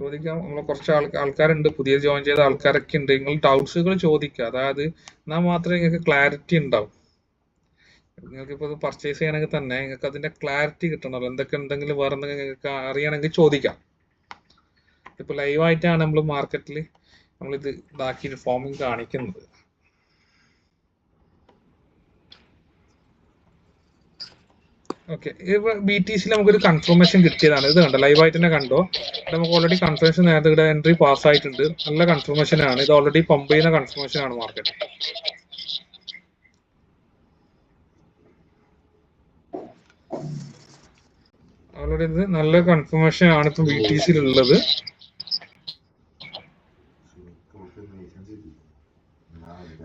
ചോദിക്കാം. നമ്മളെ കുറച്ച് ആൾക്കാരുണ്ട്, പുതിയ ജോയിൻ ചെയ്ത ആൾക്കാരൊക്കെ ഉണ്ട്. നിങ്ങൾ ഡൗട്ട്സുകൾ ചോദിക്കുക. അതായത് എന്നാൽ മാത്രമേ നിങ്ങൾക്ക് ക്ലാരിറ്റി ഉണ്ടാവും. നിങ്ങൾക്ക് ഇപ്പോൾ പർച്ചേസ് ചെയ്യണമെങ്കിൽ തന്നെ നിങ്ങൾക്ക് അതിന്റെ ക്ലാരിറ്റി കിട്ടണമല്ലോ. എന്തെങ്കിലും വേറെ എന്തെങ്കിലും നിങ്ങൾക്ക് അറിയണമെങ്കിൽ ചോദിക്കാം. ഇപ്പൊ ലൈവായിട്ടാണ് നമ്മൾ മാർക്കറ്റിൽ നമ്മളിത് ഇതാക്കി ഫോമിങ് കാണിക്കുന്നത്. ഓക്കെ, ഇപ്പൊ BTC നമുക്കൊരു കൺഫർമേഷൻ കിട്ടിയതാണ്. ഇത് കണ്ടോ, ലൈവായിട്ട് തന്നെ കണ്ടോ. നമുക്ക് ഓൾറെഡി കൺഫർമേഷൻ നേരത്തെ ഇവിടെ എൻട്രി പാസ് ആയിട്ടുണ്ട്. നല്ല കൺഫർമേഷൻ ആണ്. ഇത് ഓൾറെഡി പമ്പ് ചെയ്യുന്ന കൺഫർമേഷൻ ആണ് മാർക്കറ്റ്. ഓൾറെഡി ഇത് നല്ല കൺഫർമേഷൻ ആണ് ഇപ്പം BTC ഉള്ളത്.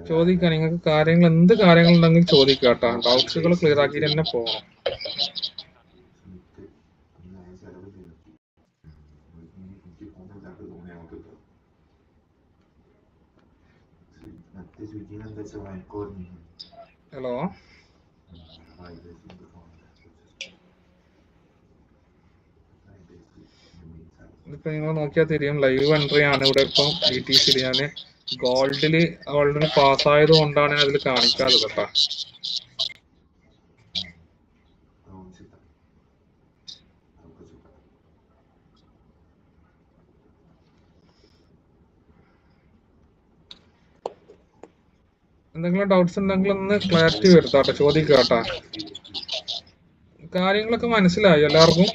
ചോദിക്കാം, നിങ്ങൾക്ക് കാര്യങ്ങൾ എന്ത് കാര്യങ്ങളുണ്ടെങ്കിലും ചോദിക്കാം കേട്ടോ. ഡൗട്ട്സുകൾ ക്ലിയർ ആക്കിയിട്ട് തന്നെ പോകണം. ഹലോ, ഇതിപ്പോ നിങ്ങൾ നോക്കിയാൽ തിരിയും ലൈവ് എൻട്രി ആണ് ഇവിടെ. ഇപ്പം BTC ഞാൻ ഗോൾഡില് ഓൾറെഡി പാസ് ആയത് കൊണ്ടാണ് അതിൽ കാണിക്കാതെ കേട്ടോ. എന്തെങ്കിലും ഡൗട്ട്സ് ഉണ്ടെങ്കിൽ ഒന്ന് ക്ലാരിറ്റി വരുത്താട്ടെ, ചോദിക്കാട്ടെ. കാര്യങ്ങളൊക്കെ മനസ്സിലായി എല്ലാവർക്കും?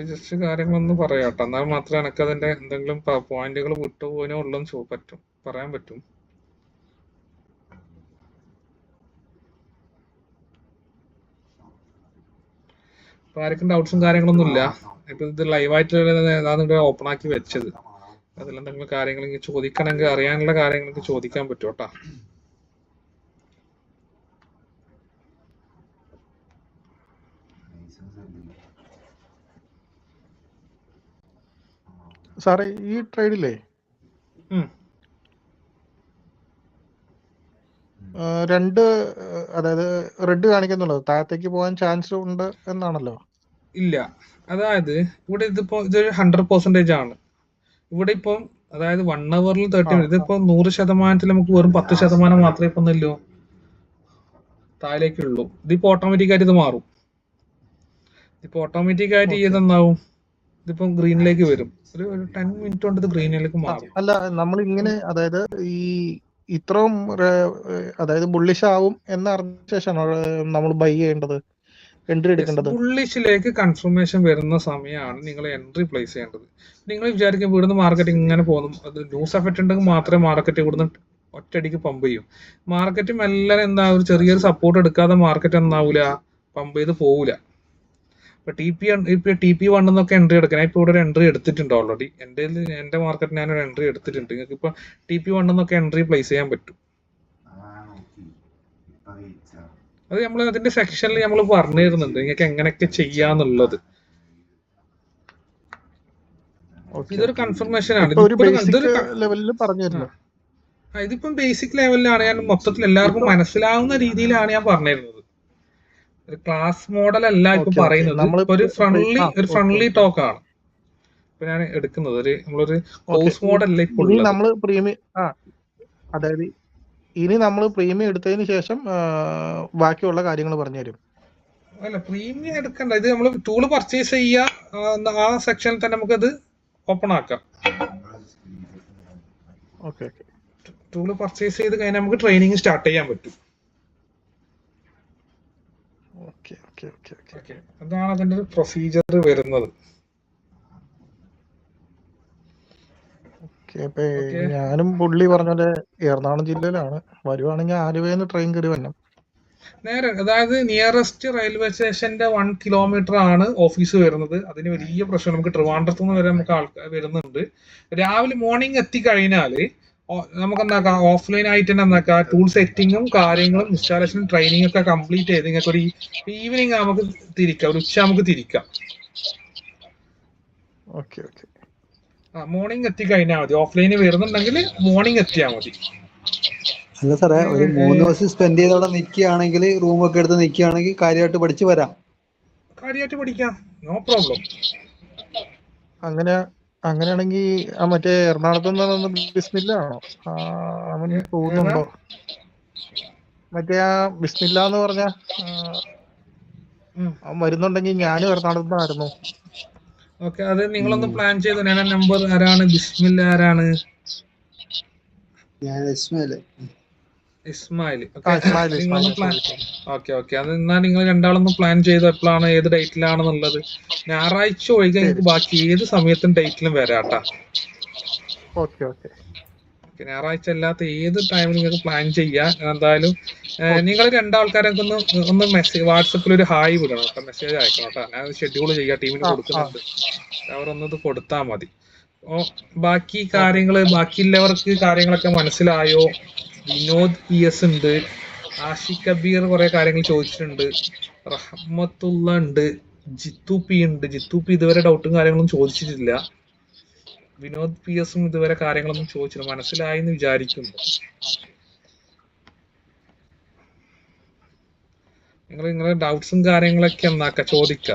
ജസ്റ്റ് കാര്യങ്ങളൊന്ന് പറയാട്ടോ, എന്നാൽ മാത്രമേ എനിക്ക് അതിന്റെ എന്തെങ്കിലും പോയിന്റുകൾ വിട്ടുപോകാനോ ഉള്ളൂ പറ്റും പറയാൻ പറ്റും. ഇപ്പൊ ആർക്കും ഡൗട്ട്സും കാര്യങ്ങളൊന്നും ഇല്ല. ഇപ്പൊ ഇത് ലൈവായിട്ട് ഓപ്പൺ ആക്കി വെച്ചത്. അതിലെന്തെങ്കിലും കാര്യങ്ങൾ ചോദിക്കണമെങ്കിൽ, അറിയാനുള്ള കാര്യങ്ങൾക്ക് ചോദിക്കാൻ പറ്റും കേട്ടോ. സാറേ ഈ ട്രേഡില്ലേ രണ്ട്, അതായത് റെഡ് കാണിക്കുന്നുള്ളത് താഴത്തേക്ക് പോകാൻ ചാൻസ് ഉണ്ട് എന്നാണല്ലോ? ഇല്ല, അതായത് ഇവിടെ ഇതിപ്പോ ഇതൊരു 100% ആണ്. ഇവിടെ ഇപ്പം അതായത് 1 ഹവറിൽ 30, ഇതിപ്പോ 100% നമുക്ക് വെറും 10% മാത്രമേ ഇപ്പൊ ഒന്നല്ലോ താഴേക്കുള്ളൂ. ഇതിപ്പോ ഓട്ടോമാറ്റിക് ആയിട്ട് ഇത് മാറും. ഇപ്പൊ ഓട്ടോമാറ്റിക് ആയിട്ട് ഇതെന്നാവും, ഇതിപ്പോ ഗ്രീനിലേക്ക് വരും. ഒരു 10 മിനിറ്റ് കൊണ്ട് ഇത് ഗ്രീനിലേക്ക് മാറും. അല്ല, നമ്മൾ ഇങ്ങനെ അതായത് ഈ ഇത്രയും അതായത് ബുള്ളിഷ് ആവും എന്നറിഞ്ഞ ശേഷമാണ് നമ്മൾ ബൈ ചെയ്യേണ്ടത്, എൻട്രി എടുക്കേണ്ടത്. ബുള്ളിഷിലേക്ക് കൺഫർമേഷൻ വരുന്ന സമയമാണ് നിങ്ങൾ എൻട്രി പ്ലേസ് ചെയ്യേണ്ടത്. നിങ്ങൾ വിചാരിക്കും ഇവിടുന്ന് മാർക്കറ്റ് ഇങ്ങനെ പോകുന്നു, അത് ന്യൂസ് എഫക്റ്റ് ഉണ്ടെങ്കിൽ മാത്രമേ മാർക്കറ്റ് ഇവിടുന്ന് ഒറ്റയടിക്ക് പമ്പ് ചെയ്യും. മാർക്കറ്റ് മെല്ലെ എന്താ ഒരു ചെറിയൊരു സപ്പോർട്ട് എടുക്കാതെ മാർക്കറ്റ് എന്നാവൂല, പമ്പ് ചെയ്ത് പോവില്ല. ഇപ്പൊ TP1 എന്നൊക്കെ എൻട്രി എടുക്കണം. ഇപ്പൊ ഇവിടെ ഒരു എൻട്രി എടുത്തിട്ടുണ്ട് ഓൾറെഡി. എന്റെ മാർക്കറ്റ് ഞാനൊരു എൻട്രി എടുത്തിട്ടുണ്ട്. നിങ്ങൾക്ക് ഇപ്പൊ TP1 എന്നൊക്കെ എൻട്രി പ്ലേസ് ചെയ്യാൻ പറ്റും. അത് നമ്മൾ അതിന്റെ സെക്ഷനിൽ നമ്മൾ പറഞ്ഞു തരുന്നുണ്ട് നിങ്ങൾക്ക് എങ്ങനെയൊക്കെ ചെയ്യാന്നുള്ളത്. ഇതൊരു കൺഫർമേഷൻ ആണ്. ഇതിപ്പം ബേസിക് ലെവലിലാണ് ഞാൻ മൊത്തത്തിൽ എല്ലാവർക്കും മനസ്സിലാവുന്ന രീതിയിലാണ് ഞാൻ പറഞ്ഞിരുന്നത്. ഒരു ക്ലാസ് മോഡൽ അല്ല ഇപ്പൊ പറയുന്നത്, ഒരു ഫ്രണ്ട്ലി ടോക്ക് ആണ് ഇപ്പൊ ഞാൻ എടുക്കുന്നത്. നമ്മളൊരു കോഴ്സ് മോഡൽ ഇപ്പൊ അതായത് ഇനി നമ്മൾ പ്രീമിയം എടുത്തതിന് ശേഷം ബാക്കിയുള്ള കാര്യങ്ങൾ പറഞ്ഞു തരും. അല്ല, പ്രീമിയം എടുക്കണ്ട. ഇത് നമ്മൾ ടൂള് പർച്ചേസ് ചെയ്യുക, ആ സെക്ഷനിൽ തന്നെ നമുക്കത് ഓപ്പൺ ആക്കാം. ടൂള് പർച്ചേസ് ചെയ്ത് കഴിഞ്ഞാൽ നമുക്ക് ട്രെയിനിങ് സ്റ്റാർട്ട് ചെയ്യാൻ പറ്റും. അതാണ് അതിന്റെ ഒരു പ്രൊസീജിയർ വരുന്നത്. ഞാനും പുള്ളി പറഞ്ഞ എറണാകുളം ജില്ലയിലാണ്, വരുവാണെങ്കിൽ ആലുവയിൽ ട്രെയിൻ കയറി വരണം നേരെ. അതായത് നിയറസ്റ്റ് റെയിൽവേ സ്റ്റേഷന്റെ 1 കിലോമീറ്റർ ആണ് ഓഫീസ് വരുന്നത്. അതിന് വലിയ പ്രശ്നം, നമുക്ക് ട്രിവാൻഡ്രത്ത് നിന്ന് വരെ നമുക്ക് ആൾക്കാർ വരുന്നുണ്ട്. രാവിലെ മോർണിംഗ് എത്തിക്കഴിഞ്ഞാല് നമുക്ക് എന്താക്കാം, ഓഫ്ലൈൻ ആയിട്ട് തന്നെ എന്താക്കാം, ടൂൾ സെറ്റിങ്ങും കാര്യങ്ങളും ഇൻസ്റ്റാളേഷനും ട്രെയിനിങ് ഒക്കെ കംപ്ലീറ്റ് ചെയ്ത് നിങ്ങൾക്ക് ഒരു ഈവനിങ് നമുക്ക് തിരിക്കാം, ഒരു ഉച്ച നമുക്ക് തിരിക്കാം. മോർണിംഗ് എത്തിക്കഴിഞ്ഞാൽ മതി. ഓഫ്ലൈനിൽ വരുന്നുണ്ടെങ്കിൽ മോർണിംഗ് എത്തിയാൽ മതി. അല്ല സാറേ, ഒരു 3 ഏഹ്, ദിവസം സ്പെൻഡ് ചെയ്ത് അവിടെ നിൽക്കുകയാണെങ്കിൽ, റൂമൊക്കെ എടുത്ത് നിൽക്കുകയാണെങ്കിൽ കാര്യമായിട്ട് പഠിച്ച് വരാം. കാര്യമായിട്ട് പഠിക്കാം, നോ പ്രോബ്ലം. അങ്ങനെ അങ്ങനെയാണെങ്കിൽ ആ മറ്റേ എറണാകുളത്ത് നിന്ന് ബിസ്മില്ല ആണോ? അവൻ ഏതാ? പോകുന്നുണ്ടോ? മറ്റേ ആ ബിസ്മില്ല എന്ന് പറഞ്ഞ ഉം. അവൻ വരുന്നുണ്ടെങ്കിൽ ഞാനും എറണാകുളത്ത് നിന്നായിരുന്നു. ഓക്കെ, അത് നിങ്ങളൊന്ന് പ്ലാൻ ചെയ്തു. ഞാൻ നമ്പർ ആരാണ്, ബിസ്മില്ല ആരാണ്? ഞാൻ ഇസ്മായില്. ഇസ്മായിൽ. ആ ഓക്കെ, ഇസ്മായിൽ നിങ്ങളൊന്ന് plan. Sorry sorry. Okay okay, അത് എന്നാ നിങ്ങൾ രണ്ടാളൊന്ന് പ്ലാൻ ചെയ്തു എപ്പോഴാണ്, ഏത് ഡേറ്റിലാണെന്നുള്ളത്. ഞായറാഴ്ച ഒഴികെ ശരി നിങ്ങൾക്ക് ബാക്കി ഏത് സമയത്തും ഡേറ്റിലും വരാട്ടാ. ഓക്കെ ഓക്കെ ഞായറാഴ്ച അല്ലാത്ത ഏത് ടൈമിൽ നിങ്ങൾക്ക് പ്ലാൻ ചെയ്യാം. എന്തായാലും ഓക്കെ നിങ്ങൾ രണ്ടാൾക്കാരൊക്കെ ഒന്ന് മെസ്സേജ് വാട്സപ്പിൽ ഒരു ഹായ് വിടണം കേട്ടോ, മെസ്സേജ് അയക്കണം കേട്ടോ. ഞാൻ ഷെഡ്യൂൾ ചെയ്യാം, ടീമിന് ആ ആ കൊടുക്കുന്നുണ്ട്. അവരൊന്നത് കൊടുത്താൽ മതി. ബാക്കി ഓക്കെ കാര്യങ്ങള്, ബാക്കിയുള്ളവർക്ക് കാര്യങ്ങളൊക്കെ മനസ്സിലായോ? വിനോദ് പി എസ് ഉണ്ട്, ആഷിഖ് കബീർ കുറെ കാര്യങ്ങൾ ചോദിച്ചിട്ടുണ്ട്, റഹ്മത്തുള്ള ഉണ്ട്, ജിത്തു പി ഉണ്ട്. ജിത്തു പി ഇതുവരെ ഡൗട്ടും കാര്യങ്ങളൊന്നും ചോദിച്ചിട്ടില്ല. വിനോദ് പി എസും ഇതുവരെ കാര്യങ്ങളൊന്നും ചോദിച്ചില്ല. മനസ്സിലായി എന്ന് വിചാരിക്കുന്നു. നിങ്ങളുടെ ഡൗട്ട്സും കാര്യങ്ങളൊക്കെ എന്നാക്ക ചോദിക്ക.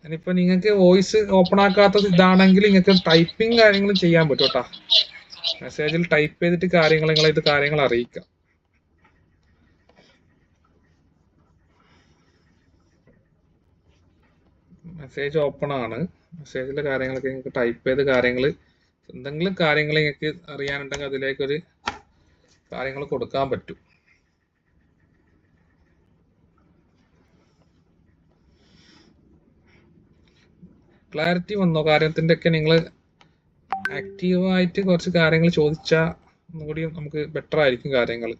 ഇനിയിപ്പോ നിങ്ങൾക്ക് വോയിസ് ഓപ്പൺ ആക്കാത്ത ഇതാണെങ്കിൽ നിങ്ങൾക്ക് ടൈപ്പിംഗ് കാര്യങ്ങളും ചെയ്യാൻ പറ്റും കേട്ടാ. മെസ്സേജിൽ ടൈപ്പ് ചെയ്തിട്ട് കാര്യങ്ങൾ അറിയിക്കാം. മെസ്സേജ് ഓപ്പൺ ആണ്. മെസ്സേജിലെ കാര്യങ്ങളൊക്കെ നിങ്ങൾക്ക് ടൈപ്പ് ചെയ്ത് കാര്യങ്ങൾ, എന്തെങ്കിലും കാര്യങ്ങൾ നിങ്ങൾക്ക് അറിയാനുണ്ടെങ്കിൽ അതിലേക്കൊരു കാര്യങ്ങൾ കൊടുക്കാൻ പറ്റും. ക്ലാരിറ്റി വന്നോ കാര്യത്തിന്റെ ഒക്കെ? നിങ്ങൾ ആക്റ്റീവായിട്ട് കുറച്ച് കാര്യങ്ങൾ ചോദിച്ചാൽ ഒന്നുകൂടി നമുക്ക് ബെറ്റർ ആയിരിക്കും കാര്യങ്ങൾ.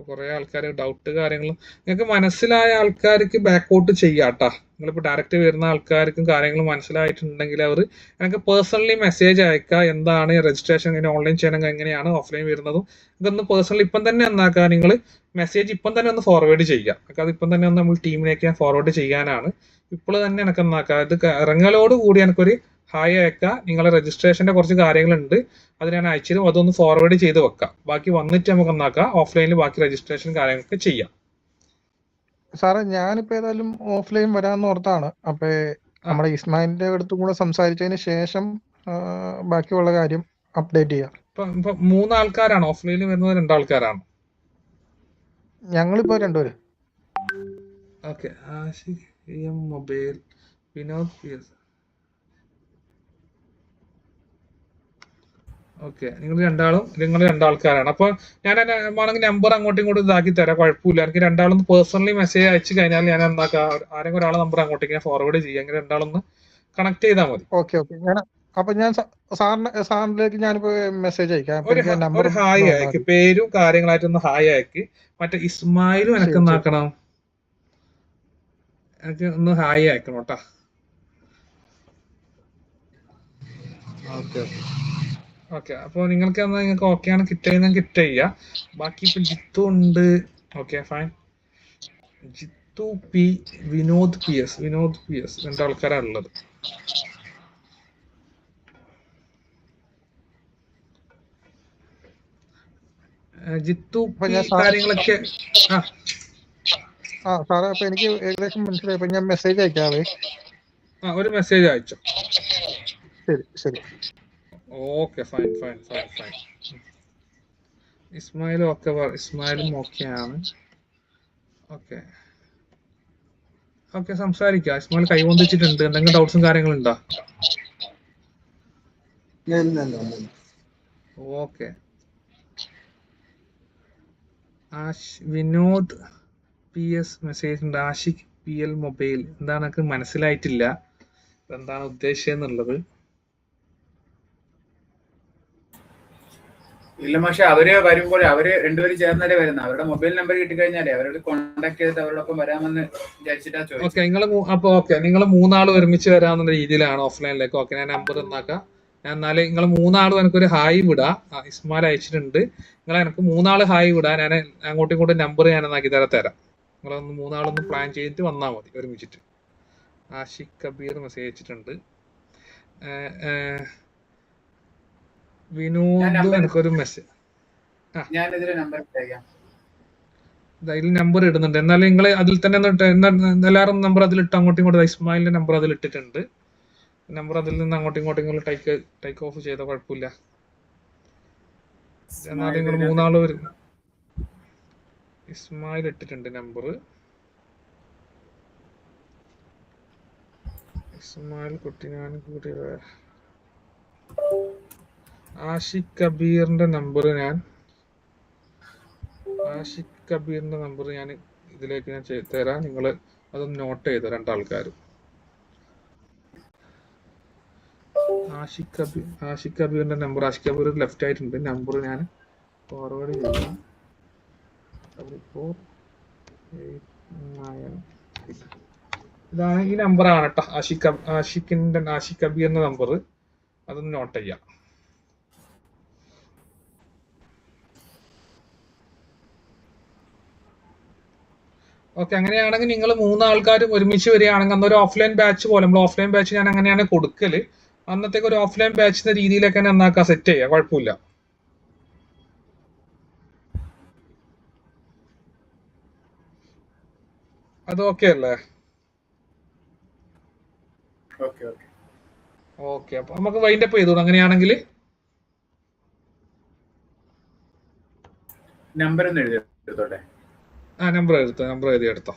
കുറെ ആൾക്കാർ ഡൗട്ട് കാര്യങ്ങളും നിങ്ങൾക്ക് മനസ്സിലായ ആൾക്കാർക്ക് ബാക്കൗട്ട് ചെയ്യാട്ടാ. നിങ്ങളിപ്പോൾ ഡയറക്റ്റ് വരുന്ന ആൾക്കാർക്കും കാര്യങ്ങൾ മനസ്സിലായിട്ടുണ്ടെങ്കിൽ അവർ എനിക്ക് പേഴ്സണലി മെസ്സേജ് അയക്കുക. എന്താണ് രജിസ്ട്രേഷൻ, ഇങ്ങനെ ഓൺലൈൻ ചെയ്യണമെങ്കിൽ എങ്ങനെയാണ്, ഓഫ്ലൈൻ വരുന്നതും ഇതൊന്ന് പേഴ്സണലി ഇപ്പം തന്നെ എന്നാക്കുക. നിങ്ങൾ മെസ്സേജ് ഇപ്പം തന്നെ ഒന്ന് ഫോർവേഡ് ചെയ്യുക. അത് ഇപ്പം തന്നെ ഒന്ന് നമ്മൾ ടീമിലേക്ക് ഞാൻ ഫോർവേഡ് ചെയ്യാനാണ്. ഇപ്പോൾ തന്നെ എനിക്ക് എന്നാക്കുക, ഇത് ഇറങ്ങലോട് കൂടി എനിക്കൊരു ഹായ് അയക്കുക. നിങ്ങളെ രജിസ്ട്രേഷന്റെ കുറച്ച് കാര്യങ്ങളുണ്ട്, അത് ഞാൻ അയച്ചിരും. അതൊന്ന് ഫോർവേഡ് ചെയ്ത് വെക്കാം. ബാക്കി വന്നിട്ട് നമുക്ക് ഒന്നാക്കാം, ഓഫ്ലൈനിൽ ബാക്കി രജിസ്ട്രേഷൻ കാര്യങ്ങളൊക്കെ ചെയ്യാം. സാറേ, ഞാനിപ്പോ ഏതായാലും ഓഫ്ലൈൻ വരാന്ന് ഓർത്താണ്. അപ്പൊ നമ്മുടെ ഇസ്മായിലിന്റെ അടുത്തും കൂടെ സംസാരിച്ചതിന് ശേഷം ബാക്കിയുള്ള കാര്യം അപ്ഡേറ്റ് ചെയ്യാം. ഇപ്പൊ 3 ആൾക്കാരാണ് ഓഫ്ലൈനിൽ വരുന്നത്, 2 ആൾക്കാരാണ്. ഞങ്ങളിപ്പോ രണ്ടുപേര്. Okay, Ashiq M mobile, Vinod P S. Okay, നിങ്ങൾ രണ്ടാൾക്കാരാണ്. അപ്പൊ ഞാൻ വേണമെങ്കിൽ നമ്പർ അങ്ങോട്ടും ഇങ്ങോട്ടും ഇതാക്കി തരാം, കുഴപ്പമില്ല. എനിക്ക് രണ്ടാളൊന്ന് പേഴ്സണലി മെസ്സേജ് അയച്ചു കഴിഞ്ഞാൽ ഞാൻ എന്താക്കാം, ആരെങ്കിലും ഒരാളെ നമ്പർ അങ്ങോട്ടേക്ക് ഫോർവേഡ് ചെയ്യാം. അങ്ങനെ രണ്ടാളൊന്ന് കണക്ട് ചെയ്താൽ മതി. ഓക്കെ ഓക്കെ ഞാൻ സാറിനിലേക്ക് ഞാനിപ്പോ മെസ്സേജ് അയക്കാം. അപ്പൊ ഒരു എനിക്ക് നമ്പർ ഒരു ഹായ് അയക്ക്, പേരും കാര്യങ്ങളായിട്ടൊന്ന് ഹായ് അയക്ക്. മറ്റേ ഇസ്മായിലും എനിക്ക് എന്നാക്കണം, എനിക്ക് ഒന്ന് ഹായ് അയക്കണം കേട്ടാ. ഓക്കെ, അപ്പൊ നിങ്ങൾക്ക് ഓക്കെയാണ്, കിറ്റ് ചെയ്യാം. ബാക്കി ഇപ്പൊ ജിത്തു ഉണ്ട്. Okay fine. Jithu P, Vinod P S 2 ആൾക്കാരാണ് ഉള്ളത്. ജിത്തു പി കാര്യങ്ങളൊക്കെ സാറേ, അപ്പൊ എനിക്ക് ഏകദേശം മനസ്സിലായി. അപ്പൊ ഞാൻ മെസ്സേജ് അയക്കാവേ. ഒരു മെസ്സേജ് അയച്ചോ. ശരി ശരി. Okay fine. ഇസ്മായിലും ഒക്കെ, ഇസ്മായിലും ഓക്കെയാണ്. ഓക്കെ സംസാരിക്കാം. ഇസ്മായിൽ കൈവന്നിച്ചിട്ടുണ്ട്. എന്തെങ്കിലും ഡൗട്ട്സും കാര്യങ്ങളും ഉണ്ടോ? Okay, Vinod P S message ഉണ്ട്. ആഷിഖ് പി എൽ മൊബൈൽ, എന്താണ് എനിക്ക് മനസ്സിലായിട്ടില്ല, എന്താണ് ഉദ്ദേശിച്ചെന്നുള്ളത്. ഇല്ല പക്ഷെ അവര് വരുമ്പോൾ അവര് രണ്ടുപേരും ചേർന്നല്ലേ വരുന്നത്. അവരുടെ മൊബൈൽ നമ്പർ കിട്ടിക്കഴിഞ്ഞാലേ അവരോട് കോൺടാക്ട് ചെയ്തിട്ട് അവരോടൊപ്പം വരാമെന്ന് വിചാരിച്ചിട്ടാ ചോദിച്ചത്. ഓക്കെ, നിങ്ങൾ 3 ആൾ ഒരുമിച്ച് വരാവുന്ന രീതിയിലാണ് ഓഫ്ലൈനിലേക്ക്. ഓക്കെ, ഞാൻ നമ്പർ എന്നാക്കാം. ഞാൻ എന്നാല് നിങ്ങൾ 3 ആളും എനിക്കൊരു ഹായ് വിടാ. ഇസ്മായിൽ അയച്ചിട്ടുണ്ട്. നിങ്ങൾ എനിക്ക് 3 ആള് ഹായ് വിടാ. ഞാൻ അങ്ങോട്ടും ഇങ്ങോട്ടും നമ്പർ ഞാൻ എന്നാക്കി തരാം. നിങ്ങളൊന്ന് 3 ആളൊന്ന് പ്ലാൻ ചെയ്തിട്ട് വന്നാൽ മതി ഒരുമിച്ചിട്ട്. ആഷിഖ് കബീർ മെസ്സേജ് അയച്ചിട്ടുണ്ട്. വിനോദ് എനിക്കൊരു മെസ്സേജ് ഞാൻ ഇതിലെ നമ്പർ ഇട്ടേക്കാം. അതിൽ നമ്പർ ഇടുന്നുണ്ട്. എന്നാലും നിങ്ങൾ അതിൽ തന്നെ എല്ലാവരും നമ്പർ അതിലിട്ട് അങ്ങോട്ടും ഇങ്ങോട്ടും ഇസ്മായിലിന്റെ നമ്പർ അതിൽ ഇട്ടിട്ടുണ്ട്. നമ്പർ അതിൽ നിന്ന് അങ്ങോട്ടും ഇങ്ങോട്ടും ടേക്ക് ഓഫ് ചെയ്ത കുഴപ്പമില്ല. എന്നാലും നിങ്ങൾ മൂന്നാള് വരും. ഇസ്മായിൽ ഇട്ടിട്ടുണ്ട് നമ്പർ. ഇസ്മായിൽ കുട്ടിനാൻ കൂടി ആഷിഖ് കബീറിന്റെ നമ്പർ ഞാൻ ഇതിലേക്ക് ഞാൻ തരാം. നിങ്ങൾ അതൊന്ന് നോട്ട് ചെയ്ത രണ്ടാൾക്കാരും. ആഷിഖ് കബീറിന്റെ നമ്പർ, ആഷിഖ് കബീർ ലെഫ്റ്റ് ആയിട്ടുണ്ട്. നമ്പർ ഞാൻ ഫോർവേഡ് ചെയ്യാം. 4489. ഇതാണ് ഈ നമ്പറാണ് കേട്ടോ, ആഷിഖ് കബീറിന്റെ നമ്പർ. അതൊന്ന് നോട്ട് ചെയ്യാം. ഓക്കെ, അങ്ങനെയാണെങ്കിൽ നിങ്ങൾ മൂന്നാൾക്കാരും ഒരുമിച്ച് വരികയാണെങ്കിൽ അന്നൊരു ഓഫ്ലൈൻ ബാച്ച് പോലെ, നമ്മൾ ഓഫ്ലൈൻ ബാച്ച് ഞാൻ അങ്ങനെയാണ് കൊടുക്കല്. അന്നത്തേക്ക് ഒരു ഓഫ്ലൈൻ ബാച്ചിന്റെ രീതിയിലൊക്കെ നന്നാക്കാൻ സെറ്റ് ചെയ്യാം, കുഴപ്പമില്ല. അത് ഓക്കെ അല്ലേ? ഓക്കെ, അപ്പൊ നമുക്ക് വൈൻഡ് അപ്പ് ചെയ്തോളൂ. അങ്ങനെയാണെങ്കിൽ നമ്പർ ഒന്ന് എഴുതി എടുത്തോട്ടെ. നമ്പർ എഴുതി എടുത്തോ.